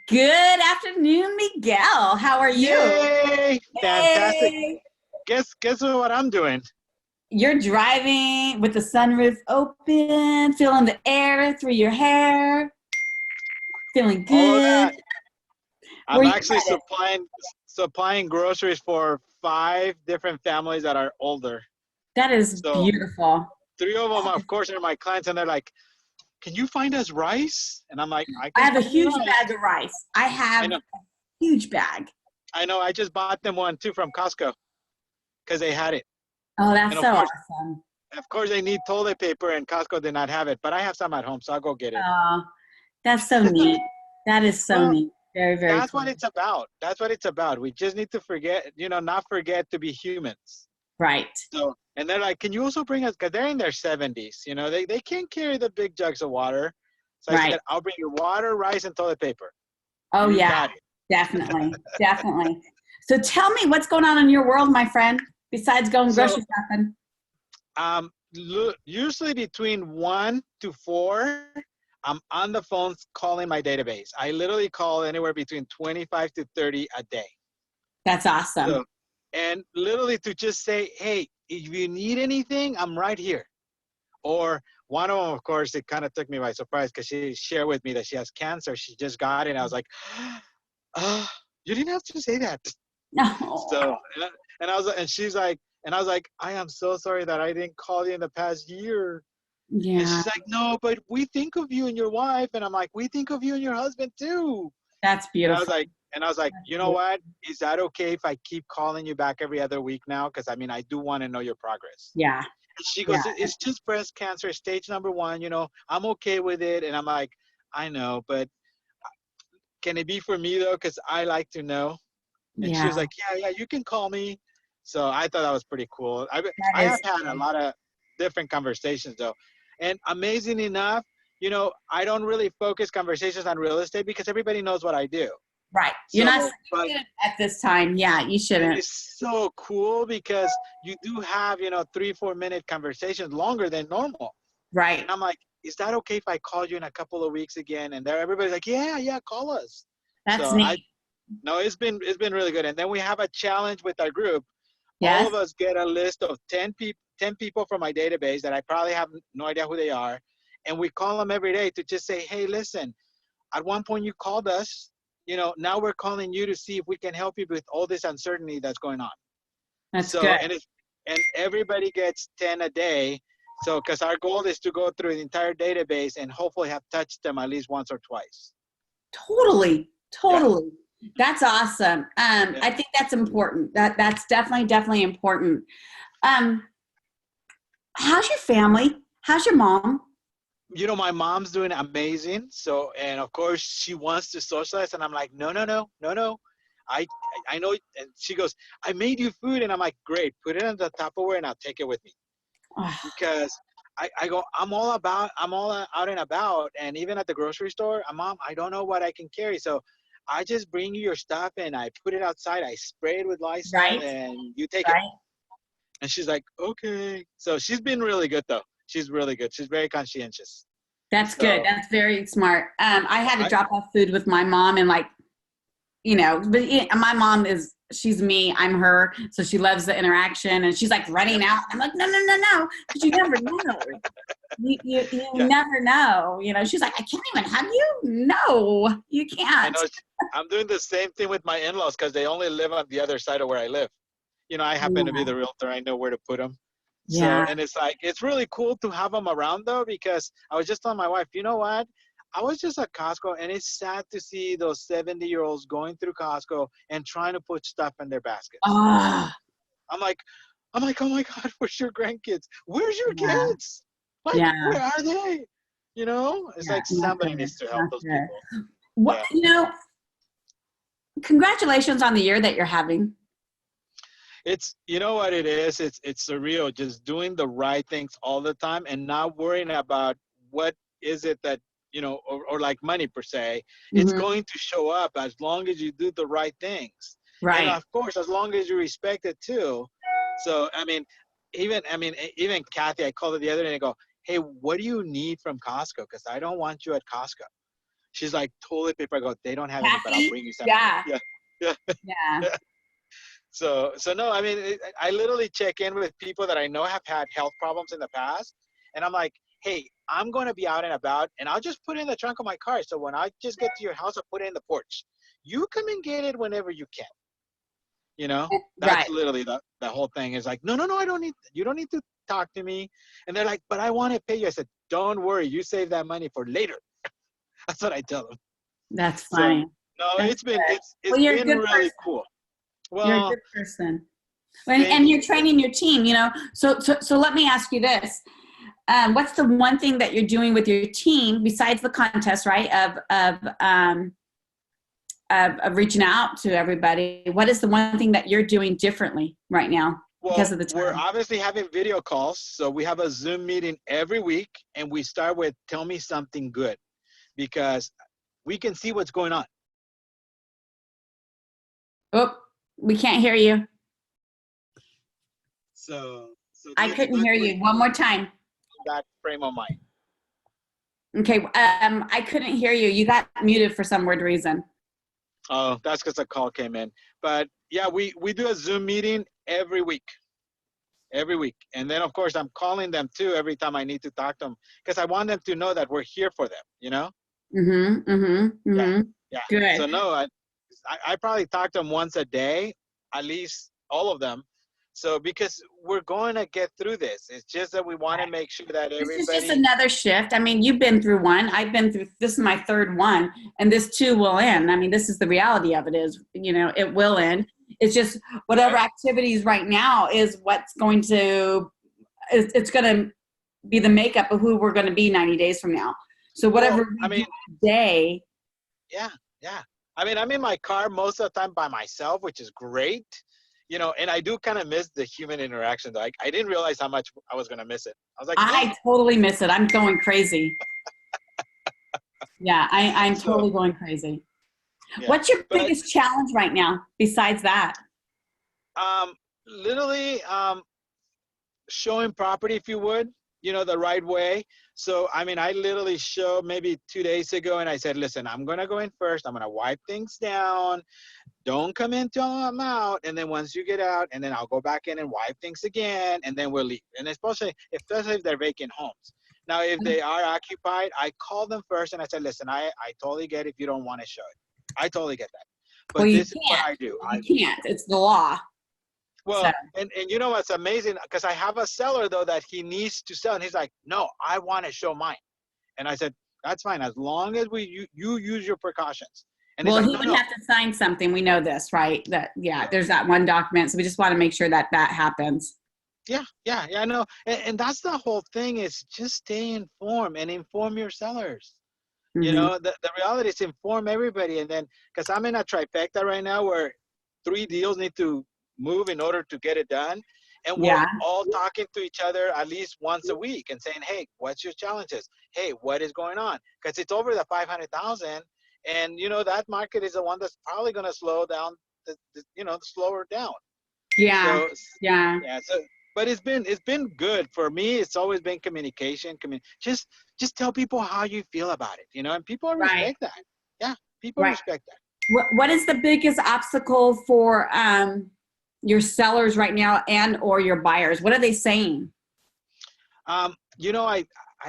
Good afternoon, Miguel. How are you? Yay! Fantastic. Hey, Guess what I'm doing? you're driving with the sunroof open, feeling the air through your hair, feeling All of good. that. Where I'm you actually headed? supplying groceries for five different families that are older. That is So beautiful. three of them, of course, are my clients, and they're like, "Can you find us rice?" And I'm like, "I I can have a find you huge rice." bag of rice. I I have know, a huge bag. I know. I just bought them one too from Costco because they had it, Oh, and that's so awesome. of course, they need toilet paper, and Costco did not have it. But I have some at home, so I'll go get it. Oh, that's so neat. That is so Well, neat. Very, very that's cool. what it's about. That's what it's about. We just need to forget, not forget to be humans. Right, So, and they're like, can you also bring us, because they're in their 70s, they can't carry the big jugs of water. So I right. said, I'll bring you water, rice, and toilet paper. Oh, You yeah, got it. definitely, definitely. So tell me what's going on in your world, my friend, besides going So, grocery shopping. usually between 1 to 4, I'm on the phones calling my database. I literally call anywhere between 25 to 30 a day. That's awesome. So, and literally to just say, hey, if you need anything, I'm right here. Or one of them, of course, it kind of took me by surprise because she shared with me that she has cancer. She just got it. I was like, oh, you didn't have to say that. So, No. and she's like, and I was like, I am so sorry that I didn't call you in the past year. And Yeah, she's like, no, but we think of you and your wife. And I'm like, we think of you and your husband too. that's And I was beautiful. like, That's you know beautiful. what? Is that okay if I keep calling you back every other week now? Because I mean, I do want to know your progress. Yeah, And she yeah, goes, it's just breast cancer, stage number 1. I'm okay with it. And I'm like, I know, but can it be for me though? Because I like to know. And she yeah. was like, yeah, you can call me. So I thought that was pretty cool. That I is have had a cool. lot of different conversations though. And amazing enough, I don't really focus conversations on real estate because everybody knows what I do. Right. You're not, So, you but shouldn't at this time. Yeah, you and shouldn't. it's so cool because you do have, 3, 4 minute conversations longer than normal. Right. And I'm like, is that okay if I call you in a couple of weeks again? And there, everybody's like, yeah, call us. That's So neat. no, it's been really good. And then we have a challenge with our group. All Yes. of us get a list of 10 people from my database that I probably have no idea who they are. And we call them every day to just say, hey, listen, at one point you called us, now we're calling you to see if we can help you with all this uncertainty that's going on. That's So, good. and everybody gets 10 a day. So, because our goal is to go through the entire database and hopefully have touched them at least once or twice. Totally. Yeah. Totally. That's awesome. Yeah. I think that's important. That's definitely, definitely important. Um, how's your family? How's your mom? My mom's doing amazing. So, and of course, she wants to socialize, and I'm like, no, no, no, no, no. I, I know. And she goes, I made you food, and I'm like, great, put it in the Tupperware, and I'll take it with me Oh, because I go, I'm all out and about, and even at the grocery store, Mom, I don't know what I can carry, so I just bring you your stuff, and I put it outside, I spray it with Lysol, right, and you take it. right. And she's like, okay. So she's been really good though. She's really good. She's very conscientious. That's good. So That's very smart. I had to I, drop off food with my mom and like, but my mom she's me, I'm her. So she loves the interaction and she's like yeah, running out. I'm like, no, no, no, no. Because you never know. You yeah. never know. She's like, I can't even hug you. No, you I can't. know. I'm doing the same thing with my in-laws because they only live on the other side of where I live. I happen to be Yeah. the realtor. I know where to put them. So, Yeah. and it's like, it's really cool to have them around though, because I was just telling my wife, you know what? I was just at Costco and it's sad to see those 70-year-olds going through Costco and trying to put stuff in their baskets. Oh, I'm like, oh my God, where's your grandkids? Where's your yeah. kids? Like, Yeah. where are they? It's Yeah. like Not somebody good. needs to help Not those good. people. What, Yeah. congratulations on the year that you're having. You know what it is? It's surreal, just doing the right things all the time and not worrying about what is it that, or like money per se. It's Hmm. going to show up as long as you do the right things. And Right. of course, as long as you respect it too. So, even Kathy, I called her the other day and I go, hey, what do you need from Costco? Because I don't want you at Costco. She's like, toilet paper. I go, they don't have any, but I'll Kathy? bring you some. Yeah. Yeah. Yeah. Yeah. So no, I mean, I literally check in with people that I know have had health problems in the past. And I'm like, hey, I'm going to be out and about, and I'll just put it in the trunk of my car. So when I just get to your house, I'll put it in the porch. You come and get it whenever you can. You know, that's Right. literally the whole thing is like, no, I don't need, you don't need to talk to me. And they're like, but I want to pay you. I said, don't worry. You save that money for later. That's what I tell them. That's So funny. no, That's it's been, good. it's Well, you're a been good really person. cool. You're a Well, good person. thank And you're you. training your team, you know. So let me ask you this. What's the one thing that you're doing with your team besides the contest, right? Of reaching out to everybody. What is the one thing that you're doing differently right now because Well, of the we're time? obviously having video calls. So we have a Zoom meeting every week, and we start with tell me something good, because we can see what's going on. Oh, we can't hear you. So I let's couldn't look hear for you. One more time. that frame of mind. Okay. I couldn't hear you. You got muted for some weird reason. Oh, that's because a call came in. But yeah, we do a Zoom meeting every week. Every week. And then, of course, I'm calling them too every time I need to talk to them, because I want them to know that we're here for them, you know? Mm-hmm. Mm-hmm. Yeah. Mm-hmm. Yeah. Good. So, no, I probably talk to them once a day, at least all of them. So, because we're going to get through this. It's just that we want to make sure that This is just everybody. another shift. I mean, you've been through one. I've been through, this is my third one, and this too will end. I mean, this is the reality of it is, you know, it will end. It's just whatever activities right now is what's going to, it's going to be the makeup of who we're going to be 90 days from now. So whatever Well, I we mean, do today. yeah, yeah. I mean, I'm in my car most of the time by myself, which is great. You know, and I do kind of miss the human interaction. Though I didn't realize how much I was going to miss it. I was like, hey. I totally miss it. I'm going crazy. Yeah, I'm So, totally going crazy. yeah. What's your But biggest challenge right now besides that? literally showing property, if you would, you know, the right way. So, I mean, I literally showed maybe 2 days ago, and I said, listen, I'm going to go in first. I'm going to wipe things down. Don't come in till I'm out. And then once you get out, and then I'll go back in and wipe things again, and then we'll leave. And especially if they're vacant homes. Now, if they are occupied, I call them first, and I said, listen, I totally get if you don't want to show it. I totally get that. Well, But you this is what can't. I do. You can't. It's the law. So, Well, and you know what's amazing? Because I have a seller, though, that he needs to sell. And he's like, no, I want to show mine. And I said, that's fine, as long as you use your precautions. And he's well, like, he no, would no. have to sign something. We know this, right? That, yeah, Yeah, there's that one document. So we just want to make sure that that happens. yeah, I know. And that's the whole thing, is just stay informed and inform your sellers. You Mm-hmm. know, the reality is inform everybody. And then, because I'm in a trifecta right now where 3 deals need to move in order to get it done. And we're Yeah. all talking to each other at least once a week and saying, hey, what's your challenges? Hey, what is going on? Because it's over the 500,000. And, you know, that market is the one that's probably going to slow down, slower down. Yeah. So, Yeah. yeah. So, but it's been good for me. It's always been communication. Just tell people how you feel about it, you know, and people Right. respect that. Yeah, people Right. respect that. What is the biggest obstacle for your sellers right now and or your buyers? What are they saying? You know, I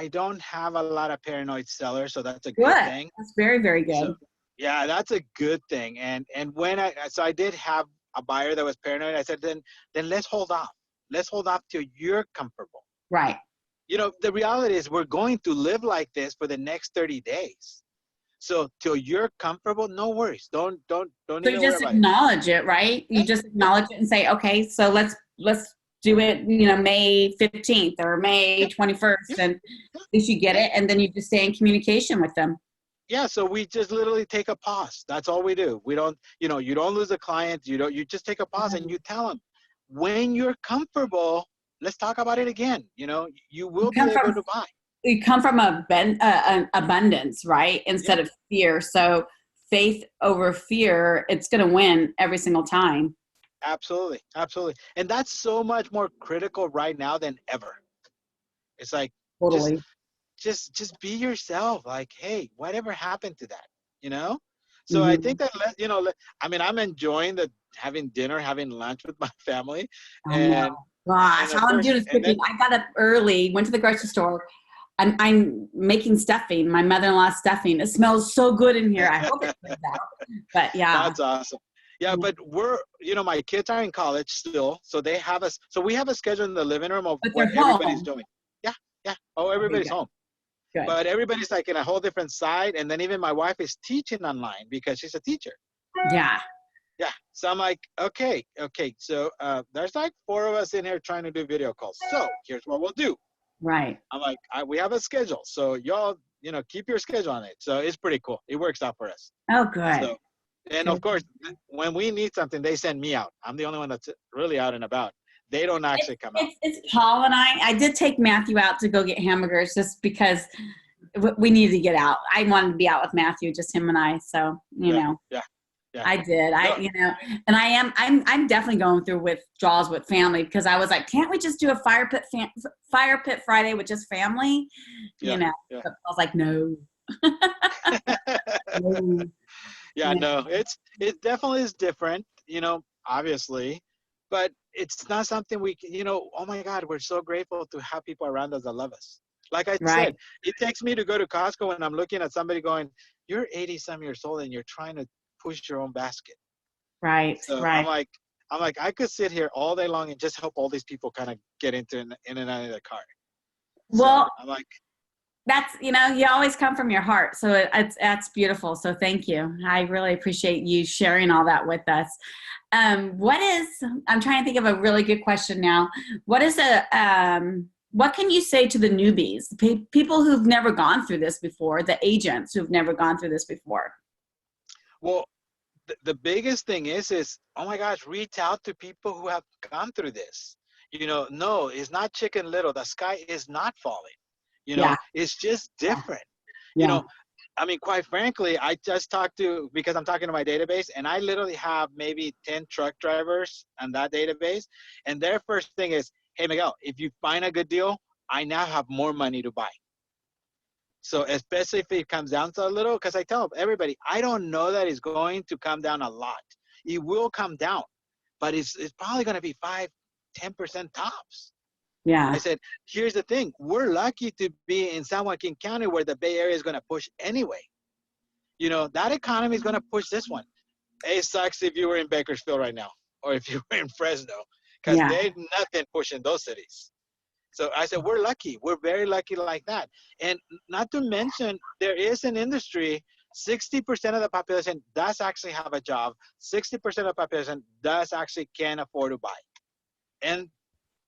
don't have a lot of paranoid sellers, so that's a good Good. thing. That's very, very good. So, yeah, that's a good thing. And when I did have a buyer that was paranoid, I said, then let's hold off. Let's hold off till you're comfortable. Right. You know, the reality is we're going to live like this for the next 30 days. So till you're comfortable, no worries. Don't So even you worry just about it. acknowledge it, right? Yeah, You just yeah, acknowledge it and say, okay, so let's do it, you know, May 15th or May yeah, 21st, yeah, and at least you get yeah. it, and then you just stay in communication with them. Yeah, so we just literally take a pause. That's all we do. We don't, you don't lose a client. You just take a pause and you tell them, when you're comfortable, let's talk about it again. You know, you You will be come able from to buy. you come from an abundance, right? Yeah, Instead of fear. So faith over fear, it's going to win every single time. absolutely, absolutely. And that's so much more critical right now than ever. It's like, just Totally. just be yourself. Like, hey, whatever happened to that, you know? So I think that, I mean, I'm enjoying having dinner, having lunch with my family. I know. And Gosh, of all I'm course, doing is and then, cooking. I got up early, went to the grocery store. I'm making stuffing, my mother-in-law's stuffing. It smells so good in here. I hope it comes out. But yeah. that's awesome. Yeah, but my kids are in college still, so so we have a schedule in the living room of But what they're everybody's home. doing. Yeah, yeah. Oh, Okay, everybody's good. home. Good. But everybody's like in a whole different side. And then even my wife is teaching online because she's a teacher. Yeah. Yeah. So I'm like, okay. So there's like 4 of us in here trying to do video calls. So here's what we'll do. Right. I'm like, we have a schedule. So y'all, keep your schedule on it. So it's pretty cool. It works out for us. Oh, good. So, and Good. of course, when we need something, they send me out. I'm the only one that's really out and about. They don't actually come out. It's Paul and I did take Matthew out to go get hamburgers just because we needed to get out. I wanted to be out with Matthew, just him and I. So, Yeah. I did. No. And I'm definitely going through withdrawals with family because I was like, can't we just do a fire pit Friday with just family? Yeah. But I was like, no. No. Yeah, no, it definitely is different, obviously, but it's not something oh my God, we're so grateful to have people around us that love us. Like I Right. said, it takes me to go to Costco when I'm looking at somebody going, you're 80 some years old and you're trying to push your own basket. Right. So Right. I'm like, I could sit here all day long and just help all these people kind of get in and out of the car. Well, So I'm like, that's, you always come from your heart. So that's beautiful. So thank you. I really appreciate you sharing all that with us. I'm trying to think of a really good question now. What can you say to the newbies, people who've never gone through this before, the agents who've never gone through this before? well, the biggest thing is, oh my gosh, reach out to people who have gone through this. No, it's not Chicken Little. The sky is not falling. Yeah. It's just different. Yeah. I mean, quite frankly, I just because I'm talking to my database, and I literally have maybe 10 truck drivers on that database. And their first thing is, hey, Miguel, if you find a good deal, I now have more money to buy. So especially if it comes down to a little, because I tell everybody, I don't know that it's going to come down a lot. It will come down, but it's probably going to be 5-10% tops. Yeah. I said, here's the thing. We're lucky to be in San Joaquin County where the Bay Area is going to push anyway. That economy is going to push this one. It sucks if you were in Bakersfield right now or if you were in Fresno because there's nothing pushing those cities. So I said, we're lucky. We're very lucky like that. And not to mention, there is an industry, 60% of the population does actually have a job. 60% of the population does actually can afford to buy. And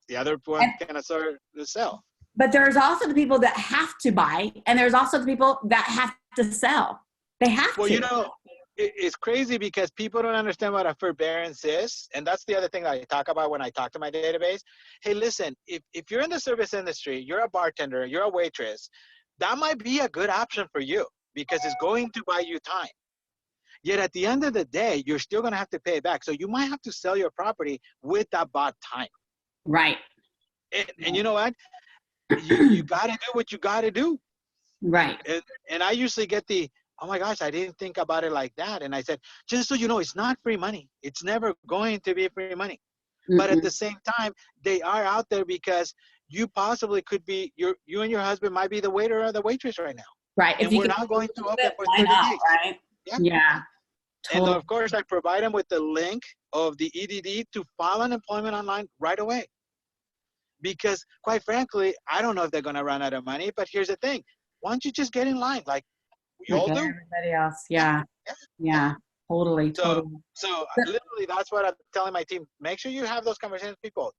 the other one can afford to sell. But there's also the people that have to buy, and there's also the people that have to sell. They have to. Well, it's crazy because people don't understand what a forbearance is. And that's the other thing that I talk about when I talk to my database. Hey, listen, if you're in the service industry, you're a bartender, you're a waitress, that might be a good option for you because it's going to buy you time. Yet at the end of the day, you're still going to have to pay it back. So you might have to sell your property with that bought time. Right. And you know what? You got to do what you got to do. Right. And I usually get oh my gosh, I didn't think about it like that. And I said, just so you know, it's not free money. It's never going to be free money. But at the same time, they are out there because you possibly could be, you and your husband might be the waiter or the waitress right now. Right. And we're not going to open for 30 days. Right? Yeah. Totally. And of course, I provide them with the link of the EDD to file unemployment online right away. Because quite frankly, I don't know if they're going to run out of money, but here's the thing. Why don't you just get in line? Like, we all do. Everybody else. Yeah. Totally. So literally, that's what I'm telling my team. Make sure you have those conversations with people.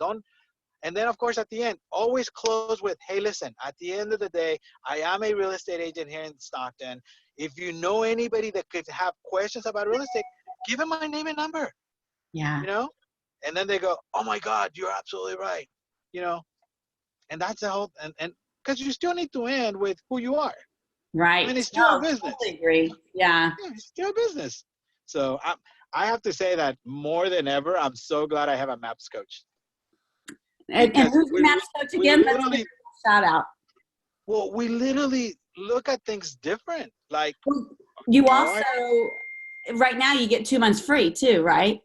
And then, of course, at the end, always close with, hey, listen, at the end of the day, I am a real estate agent here in Stockton. If you know anybody that could have questions about real estate, give them my name and number. Yeah. And then they go, oh, my God, you're absolutely right. And that's the whole, and because you still need to end with who you are. Right. I mean, it's still a business. Totally agree. Yeah. It's still a business. So I have to say that more than ever, I'm so glad I have a MAPS coach. And who's the MAPS coach again? Let's give a shout out. Well, we literally look at things different. Like, You know, also, right now, you get 2 months free too, right?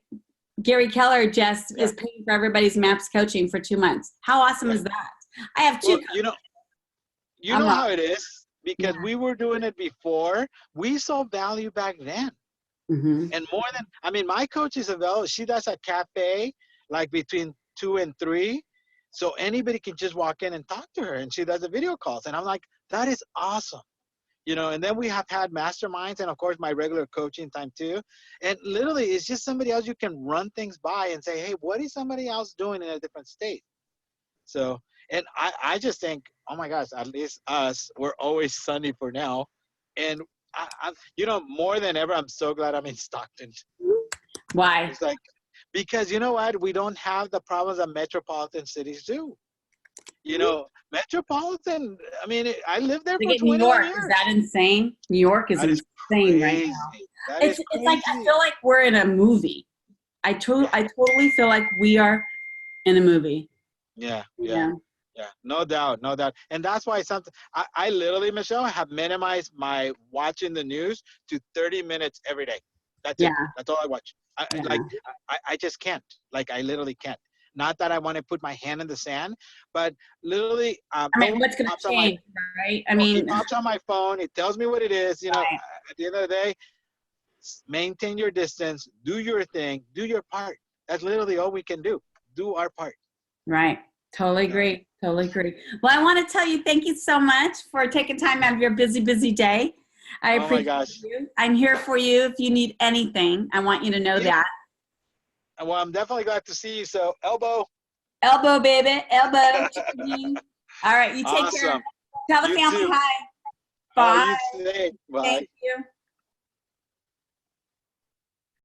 Gary Keller just yeah, is paying for everybody's MAPS coaching for 2 months. How awesome yeah. is that? I have two. Well, you I'm know not. how it is because Yeah. we were doing it before. We saw value back then. Hmm. And more than, I mean, my coach is available. She does a cafe like between 2 and 3. So anybody can just walk in and talk to her, and she does the video calls. And I'm like, that is awesome. And then we have had masterminds and of course my regular coaching time too. And literally it's just somebody else you can run things by and say, hey, what is somebody else doing in a different state? So, and I just think, oh my gosh, at least us, we're always sunny for now. And more than ever, I'm so glad I'm in Stockton. Why? It's like, because you know what? We don't have the problems that metropolitan cities do. Metropolitan, I mean, I lived there Look for at New 21 York. Is years. that insane? New York is That is insane right crazy. now. That It's is like I crazy. feel like we're in a movie. I totally feel like we are in a movie. Yeah, yeah, Yeah. yeah. No doubt, no doubt. And that's why I literally, Michelle, have minimized my watching the news to 30 minutes every day. That's Yeah. it. That's all I watch. Yeah. I just can't. Like, I literally can't. Not that I want to put my hand in the sand, but literally, I mean, boom, what's going to pops on my, change, right? I it mean, pops on my phone. It tells me what it is. right. At the end of the day, maintain your distance, do your thing, do your part. That's literally all we can do. Do our part. Right. Totally You know? agree. Totally agree. Well, I want to tell you, thank you so much for taking time out of your busy, busy day. I Oh my appreciate gosh. you. I'm here for you if you need anything. I want you to know Yeah. that. Well, I'm definitely glad to see you. So, elbow. Elbow, baby. Elbow. Chickadee. All right. You take care. Awesome. Tell the You family too. hi. Oh, Bye. you say. Bye. Thank you.